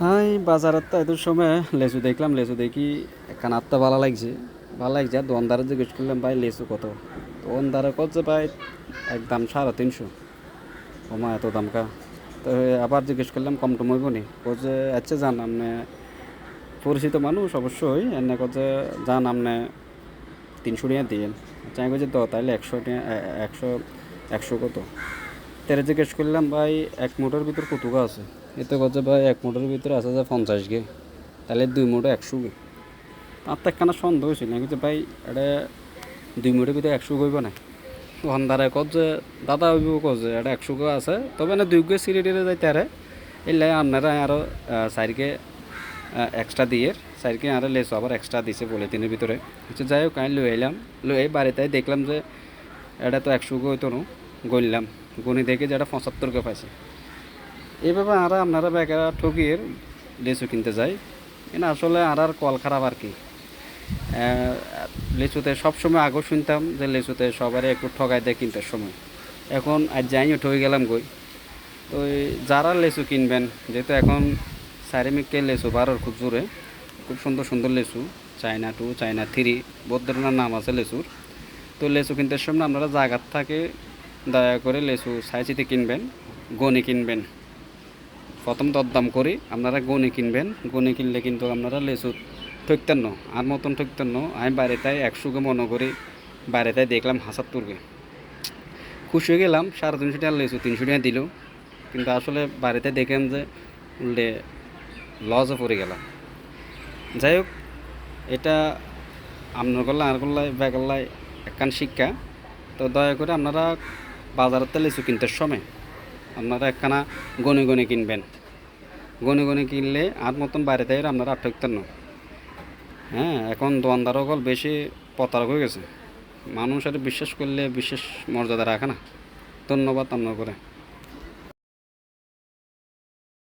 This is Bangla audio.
হাই বাজারের তো এত সময় লেচু দেখলাম, লেচু দেখি একখান আত্মা ভালো লাগছে। আর দোকানদারে জিজ্ঞেস করলাম, ভাই লেচু কত? দোকানদারে কত যে ভাই একদম 350। ওমা এত দাম কা! তো আবার জিজ্ঞেস করলাম কম টম হইব নি? যে আচ্ছা যান আপনি পরিচিত মানুষ অবশ্যই, এনে যে যান আপনি 300 টাকা দিয়েন। চাই যে দ তাইলে 100 টাকা, 100 কত? তেরে জিজ্ঞেস করলাম, ভাই এক মুঠোর ভিতর কত গা আছে? এতে কথা ভাই এক মুঠোর ভিতরে আছে যে 50 গে, তাহলে 2 মুঠো 100 গে। তার তো একখানা সন্দেহ হয়েছিল না কিন্তু ভাই, এটা 2 মুঠোর ভিতরে 100 হইব না? দোকানদারে কত যে দাদা হইব, কত যে এটা 100 আছে, তবে না 2 গে সিঁড়ি টিড়ে যাইতে আরে এলে আপনারা আরও 4 গে এক্সট্রা দিয়ে 4 গে আরও লেসো আবার এক্সট্রা দিছে বলে দিনের ভিতরে। হচ্ছে যাই হোক আমি লই আইলাম, লই বাড়িতে দেখলাম যে এটা তো 100 হইতো না। গণলাম, গণি দেখে যে এটা 75 পাইছে। এইভাবে আপনারা বেকার ঠকিয়ে লিচু কিনতে যাই, কিন্তু আসলে আর কল খারাপ আর কি। লিচুতে সবসময় আগেও শুনতাম যে লিচুতে সবারই একটু ঠকাই দেয় কিনতে সময়। এখন আজ যাইও ঠকে গেলাম কই। তো যারা লিচু কিনবেন, যেহেতু এখন চারিমিককে লিচু বারোর খুব জোরে, খুব সুন্দর সুন্দর লিচু, চায়না 2, চায়না 3 বহুত ধরনের নাম আছে লিচুর। তো লিচু কিনতে সময় আপনারা জায়গার থাকে দয়া করে লিচু সাইচিতে কিনবেন, গনি কিনবেন। প্রথম দরদাম করি আপনারা গনি কিনবেন, গনি কিনলে কিন্তু আপনারা লেচু ঠকতেন না, আর মতন ঠকতেন না। আমি বাড়িতে 100 গে মনে করি, বাড়িতে দেখলাম 75 গে, খুশি হয়ে গেলাম। 350 টাকা লেচু 300 টাকা দিল, কিন্তু আসলে বাড়িতে দেখলাম যে উল্টে লসে পড়ে গেলাম। যাই হোক, এটা আপনার করলে আর করলে বেকারলাই একখান শিক্ষা। তো দয়া করে আপনারা বাজারের লিচু কিনতে সময় আপনারা একখানা গনে গনে কিনবেন। গনে গনে কিনলে আর মতন বাইরে আপনারা আর ঠকতেন না। হ্যাঁ, এখন দোকানদারও কল বেশি প্রতারক হয়ে গেছে। মানুষ আর বিশ্বাস করলে বিশেষ মর্যাদা রাখে না। ধন্যবাদ আপনার করে।